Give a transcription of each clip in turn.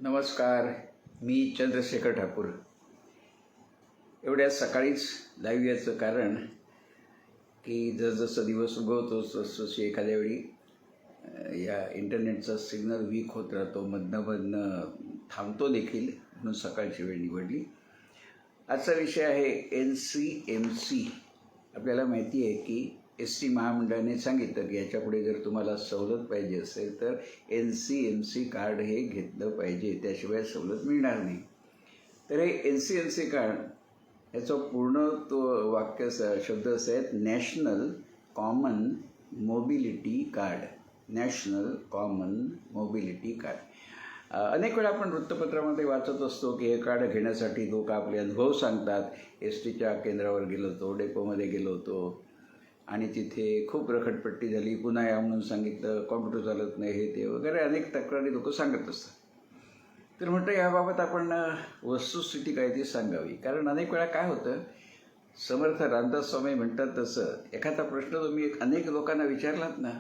नमस्कार, मी चंद्रशेखर ठाकूर. एवढ्या सकाळीच लाईव्ह याचं कारण की जसजसं दिवस उगवतो तसतशी एखाद्या वेळी या इंटरनेटचा सिग्नल वीक होत राहतो, मधनं थांबतो देखील, म्हणून सकाळची वेळ निवडली. आजचा विषय आहे NCMC. आपल्याला माहिती आहे की ST महामंडळाने सांगितलं की याच्यापुढे जर तुम्हाला सवलत पाहिजे असेल तर NCMC कार्ड हे घेतलं पाहिजे, त्याशिवाय सवलत मिळणार नाही. तर हे NCMC कार्ड याचं पूर्ण तो वाक्य शब्द असे आहेत, national common mobility card. National common mobility card. अनेक वेळा आपण वृत्तपत्रामध्ये वाचत असतो की हे कार्ड घेण्यासाठी लोक आपले अनुभव सांगतात. STच्या केंद्रावर गेलो होतो, डेपोमध्ये गेलो होतो आणि तिथे खूप रखडपट्टी झाली, पुन्हा या म्हणून सांगितलं, कॉम्प्युटर चालत नाही, हे ते वगैरे अनेक तक्रारी लोक सांगत असतात. तर म्हटलं याबाबत आपण वस्तुस्थिती काय ती सांगावी. कारण अनेक वेळा काय होतं, समर्थ रामदास स्वामी म्हणतात तसं एखादा प्रश्न तुम्ही अनेक लोकांना विचारलात ना,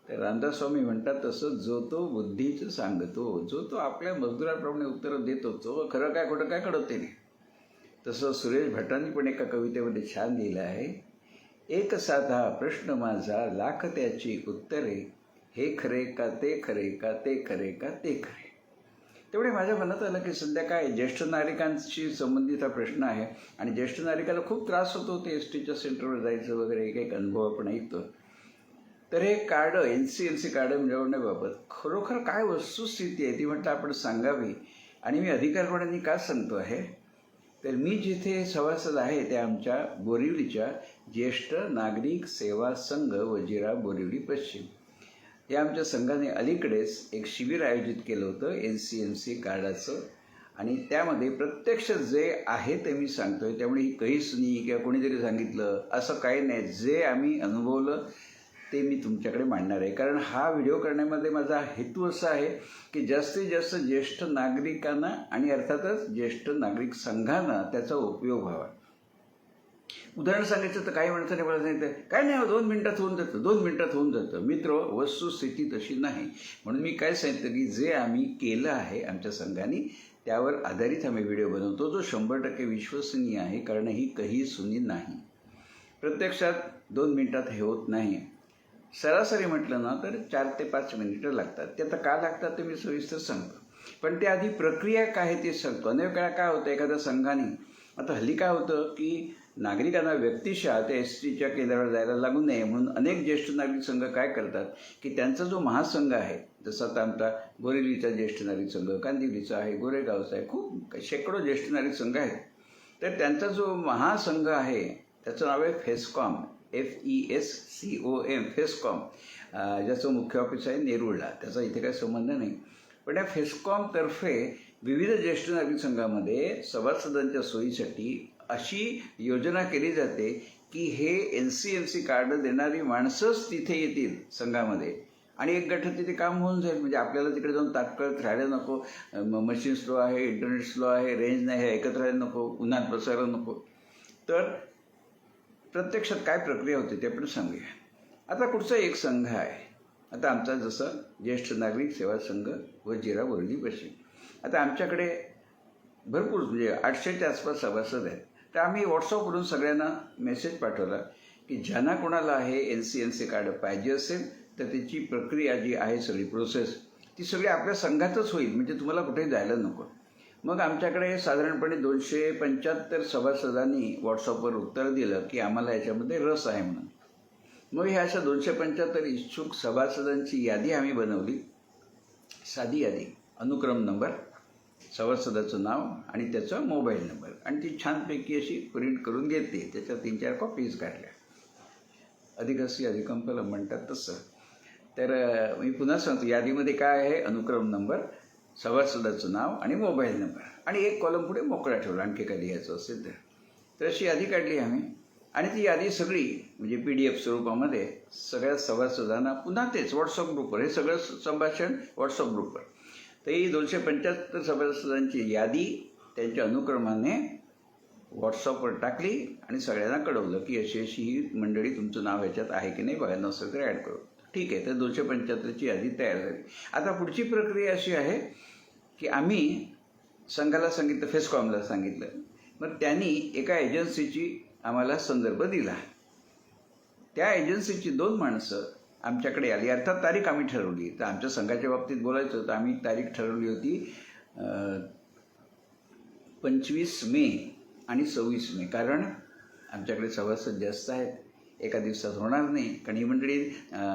तर रामदास स्वामी म्हणतात तसं जो तो बुद्धीचं सांगतो, जो तो आपल्या मजदुराप्रमाणे उत्तरं देतो, तो खरं काय खोटं काय कळत नाही. तसं सुरेश भटांनी पण एका कवितेमध्ये छान लिहिलं आहे, एक साधा प्रश्न माझा लाख त्याची उत्तरे, हे खरे का ते खरे का ते खरे का ते खरे. तेवढे माझ्या मनात आलं की सध्या काय ज्येष्ठ नागरिकांशी संबंधित हा प्रश्न आहे आणि ज्येष्ठ नागरिकाला खूप त्रास होतो ते STच्या सेंटरवर जायचं वगैरे, एक अनुभव आपण ऐकतो. तर हे कार्ड NCMC कार्ड मिळवण्याबाबत खरोखर काय वस्तुस्थिती आहे ती म्हटलं आपण सांगावी. आणि मी अधिकाऱ्यांनी का सांगतो आहे, तर मी जिथे सभासद आहे ते आमच्या बोरिवलीच्या ज्येष्ठ नागरिक सेवा संघ वजिरा बोरिवली पश्चिम या आमच्या संघाने अलीकडेच एक शिबिर आयोजित केलं होतं NCMC कार्डाचं. आणि त्यामध्ये प्रत्यक्ष जे आहे ते मी सांगतोय, त्यामुळे ही काहीच नाही किंवा कोणीतरी सांगितलं असं काही नाही. जे आम्ही अनुभवलं ते मी तुमच्याकडे मांडणार आहे. कारण हा व्हिडिओ करण्यामध्ये माझा हेतू असा आहे की जास्तीत जास्त ज्येष्ठ नागरिकांना आणि अर्थातच ज्येष्ठ नागरिक संघांना त्याचा उपयोग व्हावा. उदाहरण सांगायचं तर काही माणसाने मला सांगितलं काय नाही, 2 मिनिटात होऊन जातं, 2 मिनिटात होऊन जातं. मित्र, वस्तुस्थिती तशी नाही. म्हणून मी काय सांगितलं की जे आम्ही केलं आहे आमच्या संघाने त्यावर आधारित आम्ही व्हिडिओ बनवतो, जो 100% विश्वसनीय आहे. कारण ही काही सुनी नाही, प्रत्यक्षात 2 मिनिटात हे होत नाही. सरासरी म्हटलं ना तर 4 ते 5 मिनिटं लागतात. ते आता का लागतात ते मी सविस्तर सांगतो, पण त्याआधी प्रक्रिया काय आहे ते सांगतो. अनेक वेळा काय होतं, एखाद्या संघाने आता हल्ली काय होतं की नागरिकांना व्यक्तिशः त्या STच्या केंद्रावर जायला लागू नये म्हणून अनेक ज्येष्ठ नागरिक संघ काय करतात की त्यांचा जो महासंघ आहे, जसं आता आमचा बोरिवलीचा ज्येष्ठ नागरिक संघ, कांदिवलीचा आहे, गोरेगावचा आहे, खूप शेकडो ज्येष्ठ नागरिक संघ आहेत. तर त्यांचा जो महासंघ आहे त्याचं नाव आहे फेस्कॉम, FESCOM, फेस्कॉम, ज्याचं मुख्य ऑफिस आहे नेरूळला. त्याचा इथे काही संबंध नाही. पण या फेस्कॉमतर्फे विविध ज्येष्ठ नागरिक संघामध्ये सभासदांच्या सोयीसाठी अशी योजना केली जाते की हे NCMC कार्ड देणारी माणसंच तिथे येतील संघामध्ये आणि एक गट तिथे काम होऊन जाईल. म्हणजे आपल्याला तिकडे जाऊन तात्काळ राहायला नको, मशीन स्लो आहे, इंटरनेट स्लो आहे, रेंज नाही, हे ऐकत राहायला नको, उन्हात बसायला नको. तर प्रत्यक्षात काय प्रक्रिया होते ते आपण सांगूया. आता कुठचा एक संघ आहे, आता आमचा जसं ज्येष्ठ नागरिक सेवा संघ वजिरा बोरिवली पश्चिम. आता आमच्याकडे भरपूर म्हणजे 800च्या आसपास सभासद आहेत. तर आम्ही व्हॉट्सअपवरून सगळ्यांना मेसेज पाठवला की ज्यांना कोणाला आहे NCMC कार्ड पाहिजे असेल तर त्याची प्रक्रिया जी आहे सगळी प्रोसेस ती सगळी आपल्या संघातच होईल, म्हणजे तुम्हाला कुठेही जायला नको. मग आमच्याकडे साधारणपणे 275 सभासदांनी व्हॉट्सअपवर उत्तर दिलं की आम्हाला याच्यामध्ये रस आहे म्हणून. मग ह्या अशा 275 इच्छुक सभासदांची यादी आम्ही बनवली, साधी यादी, अनुक्रम नंबर, सभासदाचं नाव आणि त्याचा मोबाईल नंबर, आणि ती छानपैकी अशी प्रिंट करून घेतली. त्याच्या 3-4 कॉपीज काढल्या, अधिकसी अधिकम फलम म्हणतात तसं. तर मी पुन्हा सांगतो, यादीमध्ये काय आहे, अनुक्रम नंबर, सभासदाचं नाव आणि मोबाईल नंबर, आणि एक कॉलम पुढे मोकळा ठेवला आणखी काय लिहायचं असेल तर अशी यादी काढली आम्ही. आणि ती यादी सगळी म्हणजे PDF स्वरूपामध्ये सगळ्या सभासदांना पुन्हा तेच व्हॉट्सअप ग्रुपवर, हे सगळं संभाषण व्हॉट्सअप ग्रुपवर. तर ही 275 सभासदांची यादी त्यांच्या अनुक्रमाने व्हॉट्सअपवर टाकली आणि सगळ्यांना कळवलं की अशी अशी ही मंडळी तुमचं नाव ह्याच्यात आहे की नाही बघा, नसेल तर ॲड करू. ठीक आहे, तर 275ची यादी तयार झाली. आता पुढची प्रक्रिया अशी आहे की आम्ही संघाला सांगितलं, फेस्कॉमला सांगितलं. मग त्यांनी एका एजन्सीची आम्हाला संदर्भ दिला. त्या एजन्सीची 2 माणसं आमच्याकडे आली. अर्थात तारीख आम्ही ठरवली. तर आमच्या संघाच्या बाबतीत बोलायचं तर आम्ही तारीख ठरवली होती 25 मे आणि 26 मे. कारण आमच्याकडे सभासद जास्त आहेत, एका दिवसात होणार नाही. कारण ही मंडळी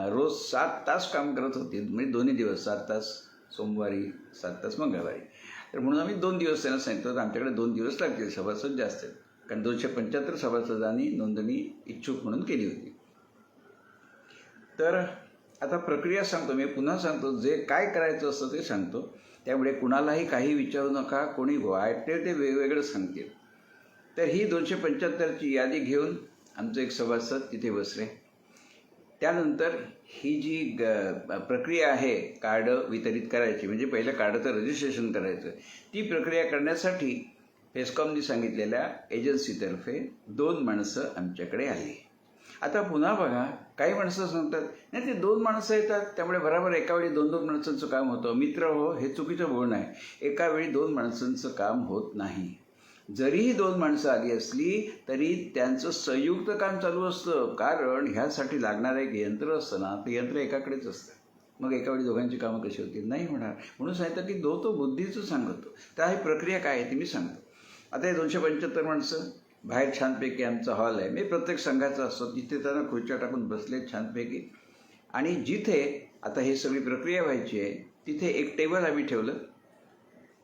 रोज 7 तास काम करत होती, म्हणजे दोन्ही दिवस 7 तास सोमवारी, 7 तास मंगळवारी. तर म्हणून आम्ही 2 दिवस त्यांना सांगितलं तर आमच्याकडे 2 दिवस लागतील, सभासद जास्त आहेत. कारण 275 सभासदांनी नोंदणी इच्छुक म्हणून केली होती. तर आता प्रक्रिया सांगतो मी, पुन्हा सांगतो, जे काय करायचं असतं ते सांगतो. त्यामुळे कुणालाही काही विचारू नका, कोणी वाटते ते वेगवेगळं सांगतील. तर ही 275ची यादी घेऊन आमचं एक सभासद तिथे बसले. त्यानंतर ही जी प्रक्रिया आहे कार्ड वितरित करायची, म्हणजे पहिलं कार्डचं रजिस्ट्रेशन करायचं, ती प्रक्रिया करण्यासाठी फेस्कॉमनी सांगितलेल्या एजन्सीतर्फे 2 माणसं आमच्याकडे आली. आता पुन्हा बघा, काही माणसं सांगतात नाही ते 2 माणसं येतात त्यामुळे बरोबर एकावेळी 2-2 माणसांचं काम होतं. मित्र हो, हे चुकीचं बोलणं आहे. एकावेळी 2 माणसांचं काम होत नाही. जरीही 2 माणसं आली असली तरी त्यांचं संयुक्त काम चालू असतं. कारण ह्यासाठी लागणारं एक यंत्र असतं ना, ते यंत्र एकाकडेच असतं. मग एकावेळी दोघांची कामं कशी होतील? नाही होणार. म्हणून सांगितलं की तो बुद्धीचं सांगतो. तर ही प्रक्रिया काय आहे ती मी सांगतो. आता हे 275 माणसं बाहेर छानपैकी आमचा हॉल आहे, मी प्रत्येक संघाचा असतो, तिथे त्यांना खुर्च्या टाकून बसले छानपैकी. आणि जिथे आता हे सगळी प्रक्रिया व्हायची आहे तिथे एक टेबल आम्ही ठेवलं.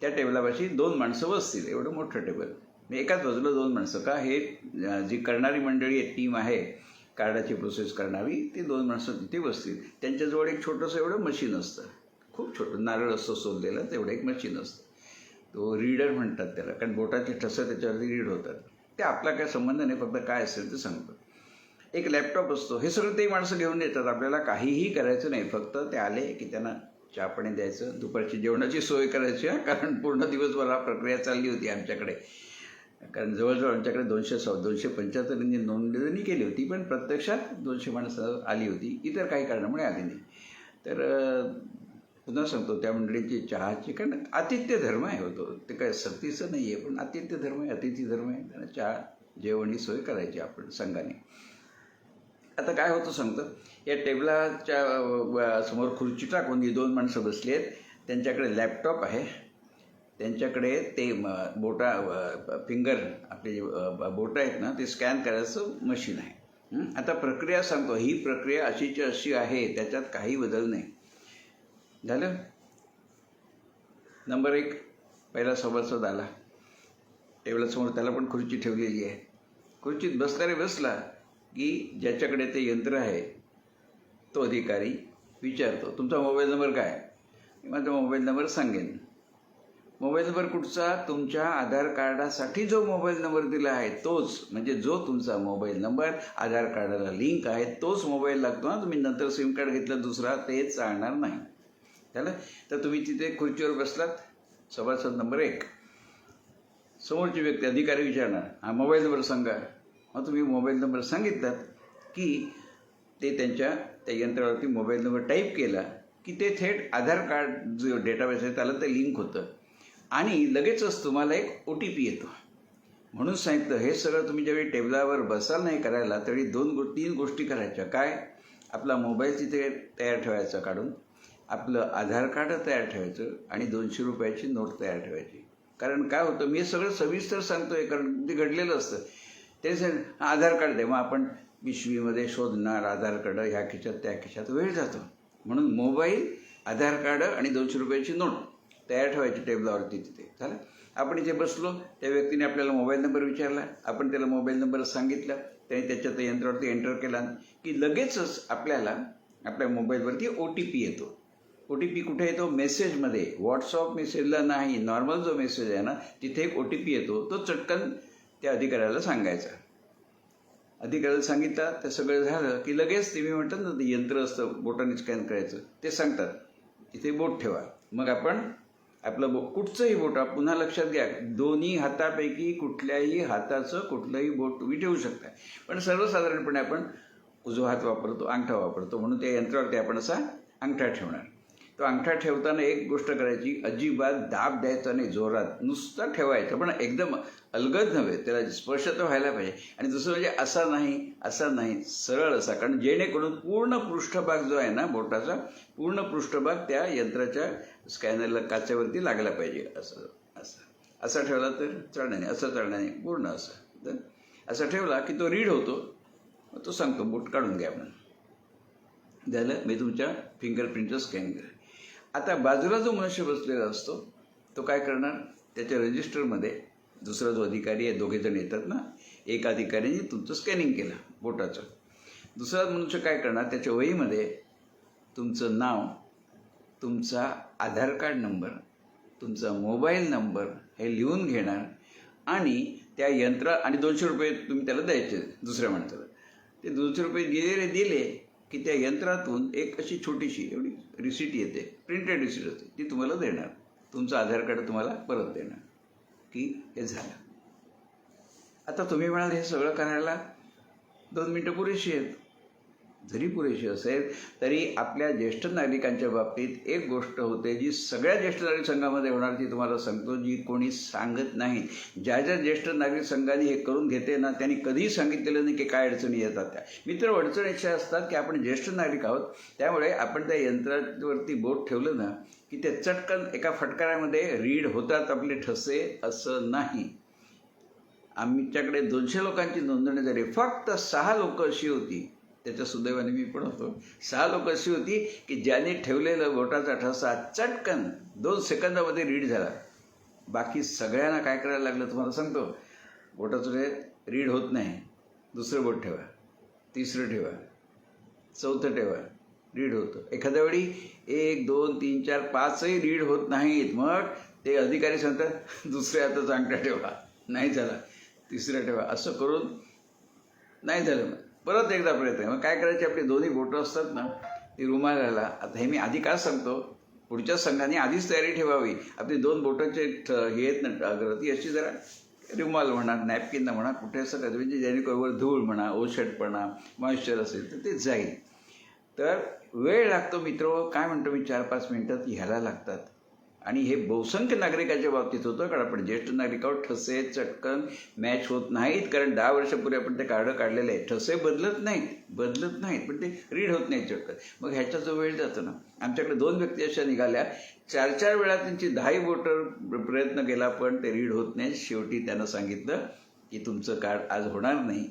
त्या टेबलापाशी 2 माणसं बसतील, एवढं मोठं टेबल. एकाच बाजूला 2 माणसं. का हे जी करणारी मंडळी आहे, टीम आहे कार्डाची प्रोसेस करणारी, ती 2 माणसं तिथे बसतील. त्यांच्याजवळ एक छोटंसं एवढं मशीन असतं, खूप छोटं, नारळ असतो सोललेलं, तेवढं एक मशीन असतं. तो रीडर म्हणतात त्याला, कारण बोटाचे ठसं त्याच्यावरती रीड होतात. ते आपला काय संबंध नाही, फक्त काय असेल ते सांगतो. एक लॅपटॉप असतो. हे सगळं ते माणसं घेऊन येतात. आपल्याला काहीही करायचं नाही, फक्त ते आले की त्यांना चहा पाणी द्यायचं, दुपारची जेवणाची सोय करायची. कारण पूर्ण दिवसभर प्रक्रिया चालली होती आमच्याकडे. कारण जवळजवळ आमच्याकडे 275 नोंदणी केली होती, पण प्रत्यक्षात 200 माणसं आली होती, इतर काही कारणामुळे आली नाही. तर पुन्हा सांगतो, त्या मंडळीची चहाची, कारण आतिथ्य धर्म आहे होतो, ते काय सक्तीचं नाही आहे, पण आतिथ्य धर्म आहे, अतिथी धर्म आहे. त्यांना चहा जेवणी सोय करायची आपण संघाने. आता काय होतं सांगतो, या टेबलाच्या समोर खुर्ची टाकून ही 2 माणसं बसली आहेत. त्यांच्याकडे लॅपटॉप आहे, त्यांच्याकडे ते फिंगर, आपले जे बोटं आहेत ना, ते स्कॅन करायचं मशीन आहे. आता प्रक्रिया सांगतो, ही प्रक्रिया अशीची अशी आहे, त्याच्यात काही बदल नाही. झालं. नंबर 1, पहिला सभासद आला, टेबलासमोर त्याला पण खुर्ची ठेवलेली आहे. खुर्चीत बसला की ज्याच्याकडे ते यंत्र आहे तो अधिकारी विचारतो, तुमचा मोबाईल नंबर काय? माझा मोबाईल नंबर सांगेन. मोबाईल नंबर कुठचा? तुमच्या आधार कार्डासाठी जो मोबाईल नंबर दिला आहे तोच, म्हणजे जो तुमचा मोबाईल नंबर आधार कार्डाला लिंक आहे तोच मोबाईल लागतो ना. तुम्ही नंतर सिम कार्ड घेतलं दुसरा, ते चालणार नाही. झालं. तर तुम्ही तिथे खुर्चीवर बसलात, सभासद नंबर 1. समोरची व्यक्ती, अधिकारी विचारणार, हा मोबाईल नंबर सांगा. मग तुम्ही मोबाईल नंबर सांगितलात की ते त्यांच्या त्या यंत्रावरती मोबाईल नंबर टाईप केला की ते थेट आधार कार्ड जो डेटाबेस आहे त्याला ते लिंक होतं आणि लगेचच तुम्हाला एक OTP येतो. म्हणून सांगितलं, हे सगळं तुम्ही ज्यावेळी टेबलावर बसाल नाही करायला, तरी 3 गोष्टी करायच्या. काय? आपला मोबाईल तिथे तयार ठेवायचा काढून, आपलं आधार कार्ड तयार ठेवायचं आणि 200 रुपयाची नोट तयार ठेवायची. कारण काय होतं, मी सगळं सविस्तर सांगतोय, कारण ते घडलेलं असतं. ते आधार कार्ड दे, मग आपण पिशवीमध्ये शोधणार आधार कार्ड, ह्या खिशात त्या खिशात, वेळ जातो. म्हणून मोबाईल, आधार कार्ड आणि 200 रुपयाची नोट तयार ठेवायची टेबलावरती तिथे. झालं. आपण इथे बसलो, त्या व्यक्तीने आपल्याला मोबाईल नंबर विचारला, आपण त्याला मोबाईल नंबर सांगितला, त्याने त्याच्या त्या यंत्रावरती एंटर केला की लगेचच आपल्याला आपल्या मोबाईलवरती OTP येतो. OTP कुठे येतो? मेसेजमध्ये. व्हॉट्सअप मेसेजला नाही, नॉर्मल जो मेसेज आहे ना तिथे एक OTP येतो. तो चटकन त्या अधिकाऱ्याला सांगायचा. अधिकाऱ्याला सांगितलं, ते सगळं झालं की लगेच तुम्ही म्हणतात ना, ते यंत्र असतं बोटाने स्कॅन करायचं, ते सांगतात तिथे बोट ठेवा. मग आपण आपलं कुठचंही बोट, पुन्हा लक्षात घ्या, दोन्ही हातापैकी कुठल्याही हाताचं कुठलंही बोट तुम्ही ठेवू शकता. पण सर्वसाधारणपणे आपण उजवा हात वापरतो, अंगठा वापरतो, म्हणून त्या यंत्रावरती आपण असा अंगठा ठेवणार. तो अंगठा ठेवताना एक गोष्ट करायची, अजिबात दाब द्यायचा नाही जोरात, नुसतं ठेवायचं, पण एकदम अलगद नव्हे, त्याला स्पर्श तर व्हायला पाहिजे. आणि दुसरं म्हणजे असा नाही, सरळ असा, कारण जेणेकरून पूर्ण पृष्ठभाग जो आहे ना बोटाचा, पूर्ण पृष्ठभाग त्या यंत्राच्या स्कॅनरला काचेवरती लागला पाहिजे. असा ठेवला तर चालणार नाही, असं चालणार नाही, पूर्ण असं. तर असा ठेवला की तो रीड होतो, तो सांगतो बोट काढून घ्या म्हणून. झालं, मी तुमच्या फिंगरप्रिंटचं स्कॅन करेन. आता बाजूला जो मनुष्य बसलेला असतो तो काय करणार, त्याच्या रजिस्टरमध्ये दुसरा जो अधिकारी आहे, दोघे जण येतात ना, एक अधिकाऱ्याने तुमचं स्कॅनिंग केलं बोटाचं, दुसरा मनुष्य काय करणार, त्याच्या वहीमध्ये तुमचं नाव, तुमचा आधार कार्ड नंबर, तुमचा मोबाईल नंबर हे लिहून घेणार आणि त्या आणि 200 रुपये तुम्ही त्याला द्यायचे दुसऱ्या माणसाला. ते 200 रुपये दिले की त्या यंत्रातून एक अशी छोटीशी एवढी रिसिट येते, प्रिंटेड रिसिट असते, ती तुम्हाला देणार, तुमचं आधार कार्ड तुम्हाला परत देणार की हे झालं. आता तुम्ही म्हणाल हे सगळं करायला 2 मिनटं पुरेशी आहेत. जरी पुरेशी असेल तरी आपल्या ज्येष्ठ नागरिकांच्या बाबतीत एक गोष्ट होते जी सगळ्या ज्येष्ठ नागरिक संघामध्ये होणार, ती तुम्हाला सांगतो, जी कोणी सांगत नाही. ज्या ज्येष्ठ नागरिक संघाने हे करून घेते ना, त्यांनी कधीही सांगितलेलं नाही की काय अडचणी येतात त्या. मित्र, अडचणी अशा असतात की आपण ज्येष्ठ नागरिक आहोत, त्यामुळे आपण त्या यंत्रावरती बोट ठेवलं ना की ते चटकन एका फटकाऱ्यामध्ये रीड होतात आपले ठसे, असं नाही. आमच्याकडे 200 लोकांची नोंदणी झाली, फक्त 6 लोक अशी होती, त्याच्या सुदैवाने मी पण होतो, 6 लोक अशी होती की ज्याने ठेवलेलं बोटाचा ठसा चटकन 2 सेकंदामध्ये रीड झाला. बाकी सगळ्यांना काय करायला लागलं तुम्हाला सांगतो, बोटाचं रीड होत नाही, दुसरं बोट ठेवा, तिसरं ठेवा, चौथं ठेवा, रीड होतं. एखाद्या वेळी 1, 2, 3, 4, 5ही रीड होत नाहीत. मग ते अधिकारी सांगतात दुसऱ्या हाताचा अंगठा ठेवा, नाही झाला, तिसऱ्या ठेवा, असं करून नाही झालं, मग परत एकदा प्रयत्न. मग काय करायचे, आपली दोन्ही बोटं असतात ना ती रुमालाला, आता हे मी आधी काय सांगतो, पुढच्या संघाने आधीच तयारी ठेवावी. आपली 2 बोटाचे हे आहेत ना अगर, ती अशी जरा रुमाल म्हणा, नॅपकिन म्हणा, कुठे असं करायचं म्हणजे जेणेकरून धूळ म्हणा, ओशटपणा, मॉइश्चर असेल तर ते जाईल. तर वेळ लागतो मित्र, काय म्हणतो मी, 4-5 मिनटात ह्याला लागतात. आणि हे बहुसंख्य नागरिकाच्या बाबतीत होतं, कारण आपण ज्येष्ठ नागरिकावर ठसे चटकन मॅच होत नाहीत, कारण 10 वर्षापूर्वी आपण ते कार्ड काढलेलं आहे. ठसे बदलत नाहीत पण ते रीड होत नाही चटकन. मग ह्याचा जो वेळ जातो ना, आमच्याकडे 2 व्यक्ती अशा निघाल्या, 4-4 वेळा त्यांची 10 बोटर प्रयत्न केला पण ते रीड होत नाही. शेवटी त्यानं सांगितलं की तुमचं कार्ड आज होणार नाही.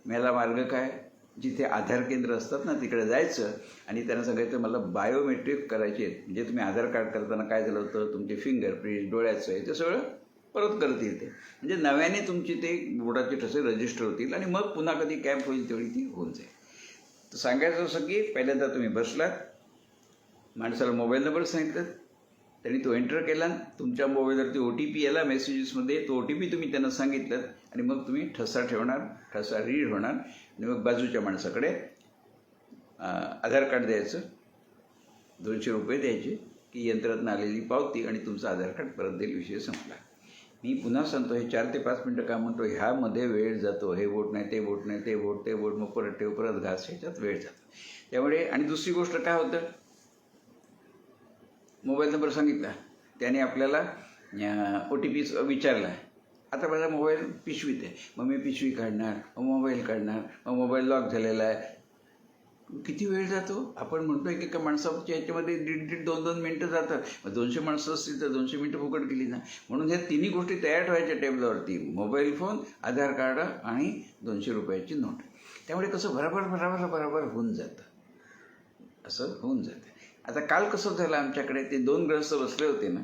मला मार्ग काय, जिथे आधार केंद्र असतात ना तिकडे जायचं आणि त्यांना सांगायचं मला बायोमेट्रिक करायचे आहेत. म्हणजे तुम्ही आधार कार्ड करताना काय झालं होतं, तुमचे फिंगरप्रिंट, डोळ्याचं आहे, ते सगळं परत करतील ते. म्हणजे नव्याने तुमची ते बोटाचे ठसे रजिस्टर होतील आणि मग पुन्हा कधी कॅम्प होईल तेवढी ती होऊन जाईल. तर सांगायचं असं की पहिल्यांदा तुम्ही बसलात, माणसाला मोबाईल नंबर सांगितलं, त्यांनी तो एंटर केला, तुमच्या मोबाईलवरती OTP याला मेसेजेसमध्ये, तो OTP तुम्ही त्यांना सांगितलं आणि मग तुम्ही ठसा ठेवणार, ठसा रीड होणार आणि मग बाजूच्या माणसाकडे आधार कार्ड द्यायचं, 200 रुपये द्यायचे की यंत्रातून आलेली पावती आणि तुमचं आधार कार्ड परत देईल, विषय संपला. मी पुन्हा सांगतो, हे 4 ते 5 मिनटं काय म्हणतो, ह्यामध्ये वेळ जातो. हे बोट नाही, ते बोट नाही, ते बोट मग परत ठेव, परत घास, ह्याच्यात वेळ जातो. त्यामुळे आणि दुसरी गोष्ट काय होतं, मोबाईल नंबर सांगितला, त्याने आपल्याला OTP विचारला. आता माझा मोबाईल पिशवीत आहे, मग मी पिशवी काढणार, मग मोबाईल काढणार, मग मोबाईल लॉक झालेला आहे. किती वेळ जातो. आपण म्हणतो एका माणसाच्या ह्याच्यामध्ये 1.5-2 मिनटं जातात. मग 200 माणसं असतील तर 200 मिनटं फुकट गेली ना. म्हणून ह्या तिन्ही गोष्टी तयार ठेवायच्या टेबलावरती, मोबाईल फोन, आधार कार्ड आणि 200 रुपयाची नोट. त्यामुळे कसं बरोबर होऊन जातं, असं होऊन जातं. आता काल कसं झालं, आमच्याकडे ते 2 ग्रस्त बसले होते ना,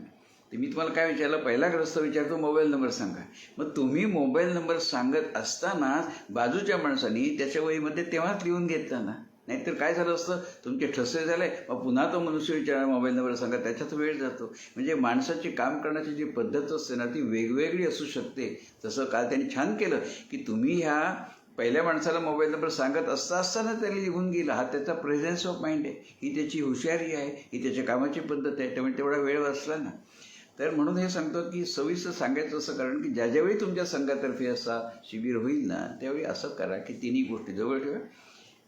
ते मी तुम्हाला काय विचारलं, पहिला ग्रस्त विचारतो मोबाईल नंबर सांगा. मग तुम्ही मोबाईल नंबर सांगत असताना बाजूच्या माणसाने त्याच्या वहीमध्ये तेव्हाच लिहून घेतला ना, नाहीतर काय झालं असतं, तुमचे ठसे झाले, मग पुन्हा तो मनुष्य विचारा मोबाईल नंबर सांगा, त्याच्यात वेळ जातो. म्हणजे माणसाची काम करण्याची जी पद्धत असते ना ती वेगवेगळी असू शकते. तसं काल त्यांनी छान केलं की तुम्ही ह्या पहिल्या माणसाला मोबाईल नंबर सांगत असताना त्याला लिहून गेला. हा त्याचा प्रेझेन्स ऑफ माइंड आहे, ही त्याची हुशारी आहे, ही त्याच्या कामाची पद्धत आहे. त्यामुळे तेवढा वेळ वाचला ना. तर म्हणून हे सांगतो की सविस्तर सांगायचं असं, कारण की ज्यावेळी तुमच्या संघातर्फे असा शिबिर होईल ना त्यावेळी असं करा की तिन्ही गोष्टी जवळ ठेवा.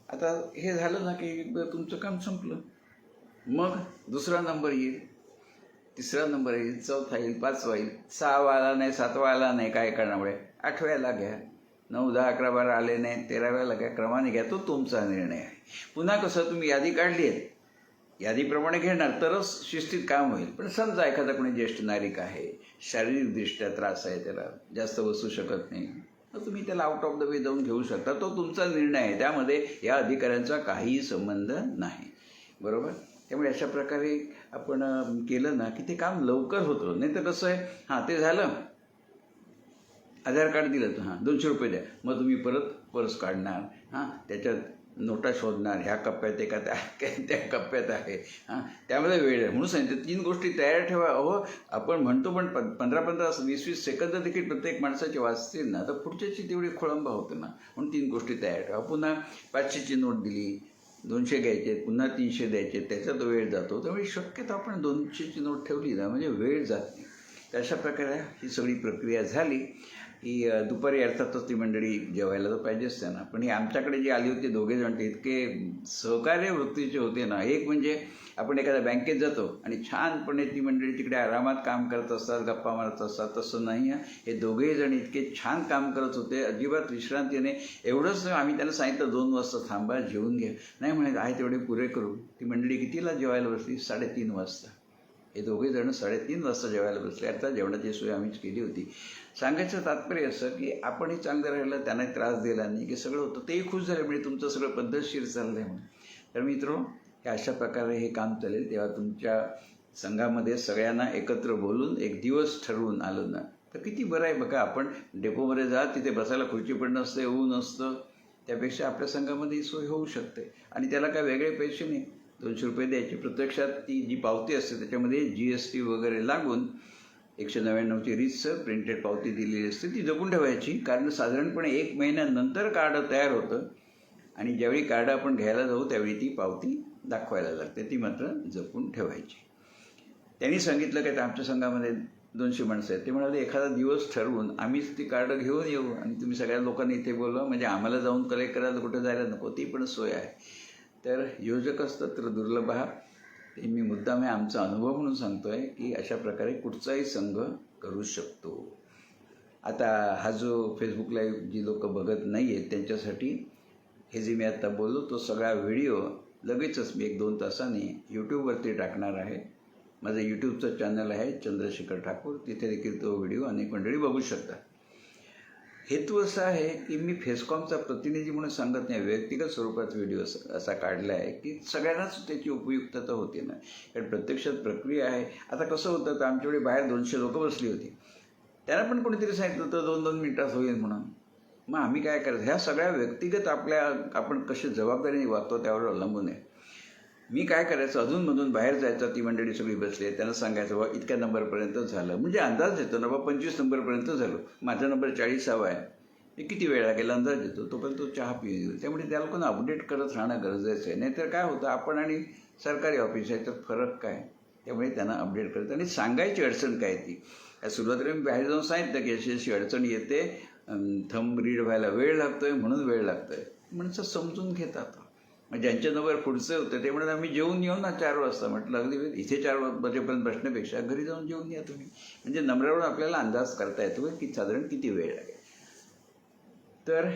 आता हे झालं ना की तुमचं काम संपलं. मग दुसरा नंबर येईल, तिसरा नंबर येईल, चौथा येईल, पाचवा येईल, 6वा आला नाही, 7वा आला नाही काय कारणामुळे 8व्याला घ्या, 9, 10, 11, 12 आले नाही, 13व्याला घ्या, क्रमाने घ्या. तो तुमचा निर्णय आहे. पुन्हा कसं तुम्ही यादी काढली आहे, यादीप्रमाणे घेणार तरच शिस्तीत काम होईल. पण समजा एखादा कोणी ज्येष्ठ नागरिक आहे, शारीरिकदृष्ट्या त्रास आहे, त्याला जास्त बसू शकत नाही, तर तुम्ही त्याला आउट ऑफ द वे जाऊन घेऊ शकता. तो तुमचा निर्णय आहे, त्यामध्ये या अधिकाऱ्यांचा काहीही संबंध नाही. बरोबर. त्यामुळे अशा प्रकारे आपण केलं ना की ते काम लवकर होतं. नाही तर कसं आहे, ते झालं, आधार कार्ड दिलं तर 200 रुपये द्या, मग तुम्ही परत पर्स काढणार, त्याच्यात नोटा शोधणार, ह्या कप्प्यात एका त्या कप्प्यात आहे, त्यामध्ये वेळ आहे. म्हणून सांगितलं 3 गोष्टी तयार ठेवा. आपण म्हणतो पण 15-15, 20-20 सेकंद देखील प्रत्येक माणसाचे वाचतील ना, तर पुढच्याची तेवढी खोळंबा होतं ना. म्हणून 3 गोष्टी तयार ठेवा. पुन्हा 500ची नोट दिली, 200 घ्यायचे, पुन्हा 300 द्यायचे, त्याच्यात वेळ जातो. त्यामुळे शक्यतो आपण 200ची नोट ठेवली ना म्हणजे वेळ जात नाही. तर अशा प्रकारे ही सगळी प्रक्रिया झाली की दुपारी अर्थातच ती मंडळी जेवायला तर पाहिजेच त्यांना. पण ही आमच्याकडे जी आली होती 2 जण, ते इतके सहकार्य वृत्तीचे होते ना. एक म्हणजे आपण एखाद्या बँकेत जातो आणि छानपणे ती मंडळी तिकडे आरामात काम करत असतात, गप्पा मारत असतात, तसं नाही आहे. हे 2 जण इतके छान काम करत होते, अजिबात विश्रांतीने. एवढंच आम्ही त्यांना सांगितलं 2 वाजता थांबा, जेवून घ्या. नाही म्हणे, आहे तेवढे पुरे करू. ती मंडळी कितीला जेवायला बसली? 3:30 वाजता. हे 2 जण 3:30 वाजता जेवायला बसले. अर्थात जेवणाची सोय आम्हीच केली होती. सांगायचं तात्पर्य असं की आपणही चांगलं राहिलं, त्यांनाही त्रास दिला नाही, की सगळं होतं. तेही खुश झाले, म्हणजे तुमचं सगळं पद्धतशीर चाललं आहे म्हणून. तर मित्रो, हे अशा प्रकारे हे काम चालेल. तेव्हा तुमच्या संघामध्ये सगळ्यांना एकत्र बोलून एक दिवस ठरवून आलं ना तर किती बरं आहे. बघा, आपण डेपोमध्ये जा, तिथे बसायला खुर्ची पण नसते, ऊन असतं. त्यापेक्षा आपल्या संघामध्ये ही सोय होऊ शकते. आणि त्याला काय वेगळे पैसे नाही, 200 रुपये द्यायचे. प्रत्यक्षात ती जी पावती असते त्याच्यामध्ये GST वगैरे लागून 199ची रीतसर प्रिंटेड पावती दिलेली असते, ती जपून ठेवायची. कारण साधारणपणे 1 महिन्यानंतर कार्ड तयार होतं आणि ज्यावेळी कार्ड आपण घ्यायला जाऊ त्यावेळी ती पावती दाखवायला लागते, ती मात्र जपून ठेवायची. त्यांनी सांगितलं की आमच्या संघामध्ये 200 माणसं आहेत. ते म्हणाले एखादा दिवस ठरवून आम्हीच ती कार्ड घेऊन येऊ आणि तुम्ही सगळ्या लोकांनी इथे बोलवा, म्हणजे आम्हाला जाऊन कलेक्ट करायला कुठं जायला नको, ती पण सोय आहे. तर योजकच तत्र दुर्लभ. ते मी मुद्दाम आहे आमचा अनुभव म्हणून सांगतो आहे की अशा प्रकारे कुठचाही संघ करू शकतो. आता हा जो फेसबुक लाईव्ह जी लोक बघत नाही आहेत त्यांच्यासाठी हे जे मी आता बोललो तो सगळा व्हिडिओ लगेचच मी 1-2 तासांनी यूट्यूबवरती टाकणार आहे. माझं यूट्यूबचं चॅनल आहे चंद्रशेखर ठाकूर, तिथे देखील तो व्हिडिओ अनेक मंडळी बघू शकतात. हेतू असा आहे की मी फेसकॉमचा प्रतिनिधी म्हणून सांगत नाही, व्यक्तिगत स्वरूपात व्हिडिओ असा काढला आहे की सगळ्यांनाच त्याची उपयुक्तता होते ना. कारण प्रत्यक्षात प्रक्रिया आहे. आता कसं होतं तर आमच्याकडे बाहेर 200 लोक बसली होती, त्यांना पण कोणीतरी सांगितलं होतं 2-2 मिनिटात होईल म्हणून. मग आम्ही काय करायचं, ह्या सगळ्या व्यक्तिगत आपण कशी जबाबदारीने वागतो त्यावर अवलंबून आहे. मी काय करायचं, अधूनमधून बाहेर जायचं, ती मंडळी सगळी बसली आहे, त्यांना सांगायचं बा इतक्या नंबरपर्यंत झालं, म्हणजे अंदाज येतो ना बा 25 नंबरपर्यंत झालो, माझा नंबर 40वा आहे, मी किती वेळ लागेल अंदाज येतो, तोपर्यंत तो चहा पिऊ येईल. त्यामुळे त्याला कोण अपडेट करत राहणं गरजेचं आहे. नाहीतर काय होतं, आपण आणि सरकारी ऑफिस याच्यात फरक काय, त्यामुळे त्यांना अपडेट करत आणि सांगायची अडचण काय ती. सुरुवातीला मी बाहेर जाऊन सांगितलं की अशी अशी अडचण येते, थंब रीड व्हायला वेळ लागतोय म्हणून वेळ लागतोय. माणसं समजून घेतात. मग ज्यांच्या नंबर पुढचे होते ते म्हणून आम्ही जेवून येऊ ना 4 वाजता. म्हटलं अगदी इथे 4 वाजेपर्यंत बसण्यापेक्षा घरी जाऊन जेवून या तुम्ही, म्हणजे नंबरावरून आपल्याला अंदाज करता येतो की साधारण किती वेळ लागेल. तर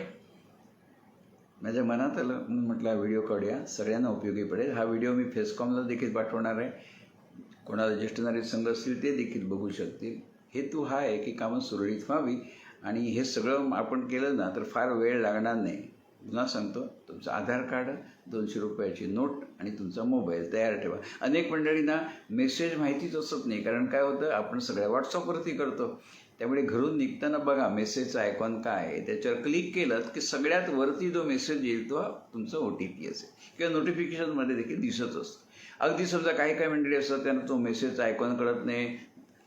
माझ्या मनात आलं म्हणून म्हटलं हा व्हिडिओ काढूया, सगळ्यांना उपयोगी पडेल. हा व्हिडिओ मी फेसकॉमला देखील पाठवणार आहे, कोणाला ज्येष्ठ नागरिक संघ असतील ते देखील बघू शकतील. हेतू हा आहे की कामं सुरळीत व्हावी आणि हे सगळं आपण केलं ना तर फार वेळ लागणार नाही. पुन्हा सांगतो, तुमचं आधार कार्ड, 200 रुपयाची नोट आणि तुमचा मोबाईल तयार ठेवा. अनेक मंडळींना मेसेज माहितीच असत नाही, कारण काय होतं आपण सगळ्या व्हॉट्सअपवरती करतो. त्यामुळे घरून निघताना बघा मेसेजचा आयकॉन काय आहे, त्याच्यावर क्लिक केलं की सगळ्यात वरती जो मेसेज येईल तो तुमचा OTP असेल किंवा नोटिफिकेशनमध्ये देखील दिसत असतं. अगदी समजा काही मंडळी असतात त्यांना तो मेसेजचा आयकॉन कळत नाही,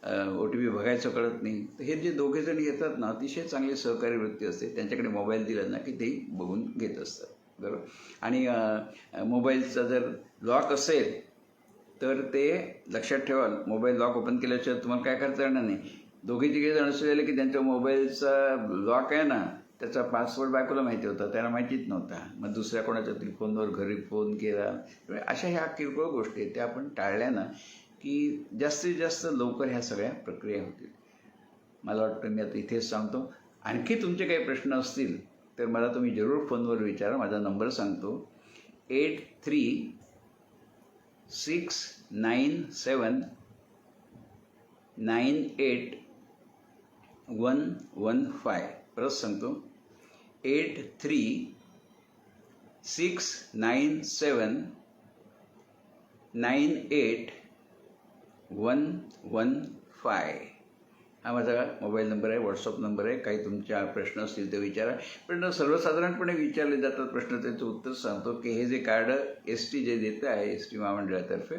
OTP बघायचं कळत नाही. तर हे जे 2 जण येतात ना, अतिशय चांगले सहकारी वृत्ती असते, त्यांच्याकडे मोबाईल दिला ना की तेही बघून घेत असतात. बरोबर. आणि मोबाईलचा जर लॉक असेल तर ते लक्षात ठेवा, मोबाईल लॉक ओपन केल्याशिवाय तुम्हाला काय करता येणार नाही. 2-3 जण असलेले की त्यांच्या मोबाईलचा लॉक आहे ना त्याचा पासवर्ड बायकोला माहिती होता, त्याला माहितीच नव्हता. मग दुसऱ्या कोणाच्या तरी फोनवर घरी फोन केला. अशा ह्या किरकोळ गोष्टी आहेत त्या आपण टाळल्या ना की जास्तीत जास्त लवकर ह्या सगळ्या प्रक्रिया होतील. मला वाटतं मी आता इथेच सांगतो. आणखी तुमचे काही प्रश्न असतील तर मला तुम्ही जरूर फोनवर विचारा. माझा नंबर सांगतो 8369798115. परत सांगतो 8369798115. हा माझा मोबाईल नंबर आहे, व्हॉट्सअप नंबर आहे. काही तुमच्या प्रश्न असतील ते विचारा. पण सर्वसाधारणपणे विचारले जातात प्रश्न, त्याचं उत्तर सांगतो की हे जे कार्ड ST जे देतं आहे, ST महामंडळातर्फे,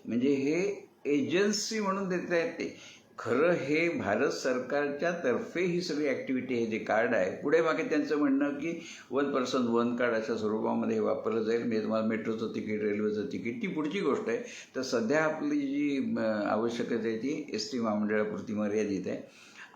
म्हणजे हे एजन्सी म्हणून देत आहेत ते. खरं हे भारत सरकारच्या तर्फे ही सगळी ॲक्टिव्हिटी हे जे कार्ड आहे. पुढे मागे त्यांचं म्हणणं की 1 पर्सन 1 कार्ड अशा स्वरूपामध्ये हे वापरलं जाईल. म्हणजे तुम्हाला मेट्रोचं तिकीट, रेल्वेचं तिकीट, ती पुढची गोष्ट आहे. तर सध्या आपली जी आवश्यकता आहे ती ST महामंडळापुरती मर्यादित आहे.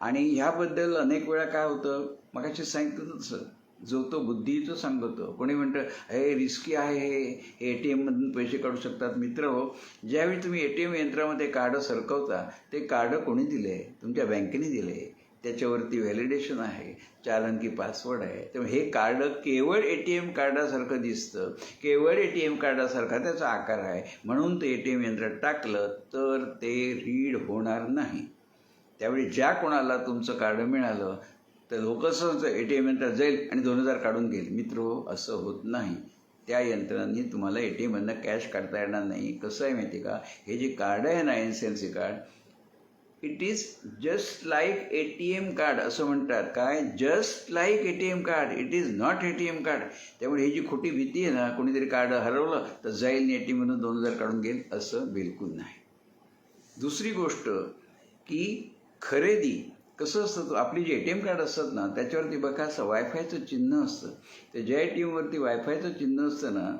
आणि ह्याबद्दल अनेक वेळा काय होतं, मगाशी सांगितलं तसं, जो तो बुद्धीचं सांगतो. कोणी म्हणतं हे रिस्की आहे, हे ATMमधून पैसे काढू शकतात. मित्र हो, ज्यावेळी तुम्ही ATM यंत्रामध्ये कार्ड सरकवता, ते कार्ड कोणी दिले? तुमच्या बँकेने दिले. त्याच्यावरती व्हॅलिडेशन आहे, 4 अंकी पासवर्ड आहे. त्यामुळे हे कार्ड केवळ ATM कार्डासारखं दिसतं, केवळ ATM कार्डासारखा त्याचा आकार आहे. म्हणून ते ATM यंत्रात टाकलं तर ते रीड होणार नाही. त्यावेळी ज्या कोणाला तुमचं कार्ड मिळालं तर लोक असं ATM यंत्रात जाईल आणि 2000 काढून घेईल. मित्र हो, असं होत नाही. त्या यंत्रांनी तुम्हाला ATMमधनं कॅश काढता येणार नाही. कसं आहे माहिती का, हे जे कार्ड आहे ना NCLC card, it is just like ATM card असं म्हणतात. काय? Just like ATM card. It is not ATM card. त्यामुळे ही जी खोटी भीती आहे ना, कोणीतरी कार्ड हरवलं तर जाईल ATMमधून 2000 काढून घेईल, असं बिलकुल नाही. दुसरी गोष्ट की खरेदी कसं असतं, आपली जी ATM कार्ड असतात ना त्याच्यावरती बघा असं वायफायचं चिन्ह असतं. तर ज्या ATMवरती वायफायचं चिन्ह असतं ना,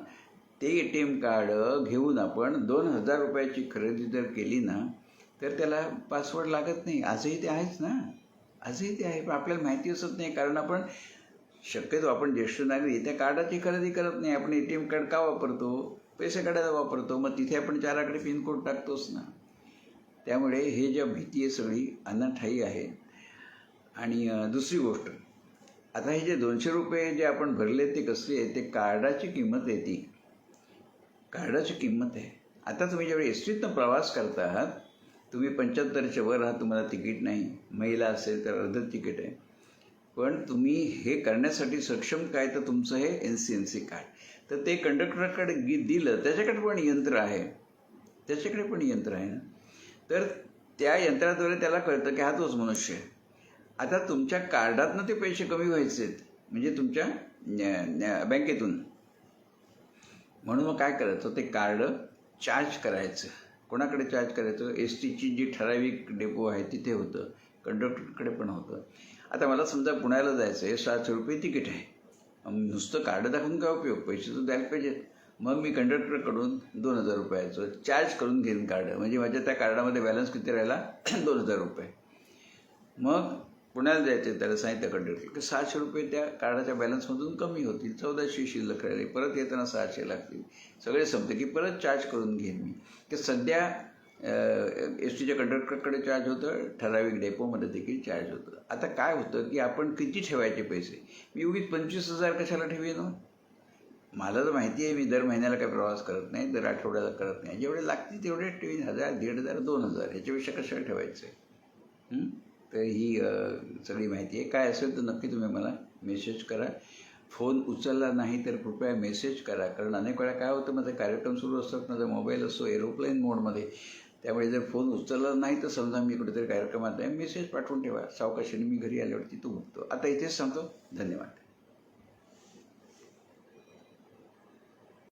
ते ATM कार्ड घेऊन आपण 2000 रुपयाची खरेदी जर केली ना तर त्याला पासवर्ड लागत नाही. आजही ते आहेच ना, आजही ते आहे. पण आपल्याला माहिती असत नाही, कारण आपण शक्यतो आपण ज्येष्ठ नागरिक त्या कार्डाची खरेदी करत नाही. आपण ATM कार्ड का वापरतो? पैसे काढायला वापरतो. मग तिथे आपण 4 आकडे पिनकोड टाकतोच ना. त्यामुळे हे ज्या भीती आहे सगळी अनाठायी आहे. आणि दुसरी गोष्ट, आता हे जे 200 रुपये जे आपण भरले ते कसले आहे, ते कार्डाची किंमत आहे. ती कार्डाची किंमत आहे. आता तुम्ही ज्यावेळी STतनं प्रवास करता आहात, तुम्ही 75च्या वर आहात, तुम्हाला तिकीट नाही, महिला असेल तर अर्ध तिकीट आहे. पण तुम्ही हे करण्यासाठी सक्षम काय, तर तुमचं हे NCLC कार्ड. तर ते कंडक्टरकडे दिलं, त्याच्याकडे पण यंत्र आहे, त्याच्याकडे पण यंत्र आहे ना. तर त्या यंत्राद्वारे त्याला कळतं की हा तोच मनुष्य आहे. आता तुमच्या कार्डातनं ते पैसे कमी व्हायचेत, म्हणजे तुमच्या बँकेतून. म्हणून मग काय करायचं, ते कार्ड चार्ज करायचं. कोणाकडे चार्ज करायचं? STची जी ठराविक डेपो आहे तिथे होतं, कंडक्टरकडे पण होतं. आता मला समजा पुण्याला जायचं आहे, 700 रुपये तिकीट आहे. नुसतं कार्ड दाखवून काय उपयोग, पैसे तर द्यायला पाहिजेत. मग मी कंडक्टरकडून 2000 रुपयाचं चार्ज करून घेईन कार्ड. म्हणजे माझ्या त्या कार्डामध्ये बॅलन्स किती राहिला? 2000 रुपये. मग पुण्याला जायचं, त्याला सांगितलं कंडक्टर की 700 रुपये त्या कार्डाच्या बॅलन्समधून कमी होतील, 1400 शिल्लक राहिले, परत येताना 600 लागतील. सगळे संपते की परत चार्ज करून घेईन मी. की सध्या STच्या कंडक्टरकडे चार्ज होतं, ठराविक डेपोमध्ये देखील चार्ज होतं. आता काय होतं की आपण किती ठेवायचे पैसे? मी उगीच 25,000 कशाला ठेवेन? मला तर माहिती आहे मी दर महिन्याला काही प्रवास करत नाही, दर आठवड्याला करत नाही. जेवढे लागतील तेवढे ठेवीन, 1000, 1500, 2000, ह्याच्यापेक्षा कशाला ठेवायचं आहे? तर ही सगळी माहिती आहे. काय असेल तर नक्की तुम्ही मला मेसेज करा. फोन उचलला नाही तर कृपया मेसेज करा, कारण अनेक वेळा काय होतं, माझे कार्यक्रम सुरू असतात, माझा मोबाईल असतो एरोप्लेन मोडमध्ये. त्यामुळे जर फोन उचलला नाही तर समजा मी कुठेतरी कार्यक्रमात आहे, मेसेज पाठवून ठेवा. सावकाशाने मी घरी आल्यावरती तो बघतो. आता इथेच सांगतो. धन्यवाद.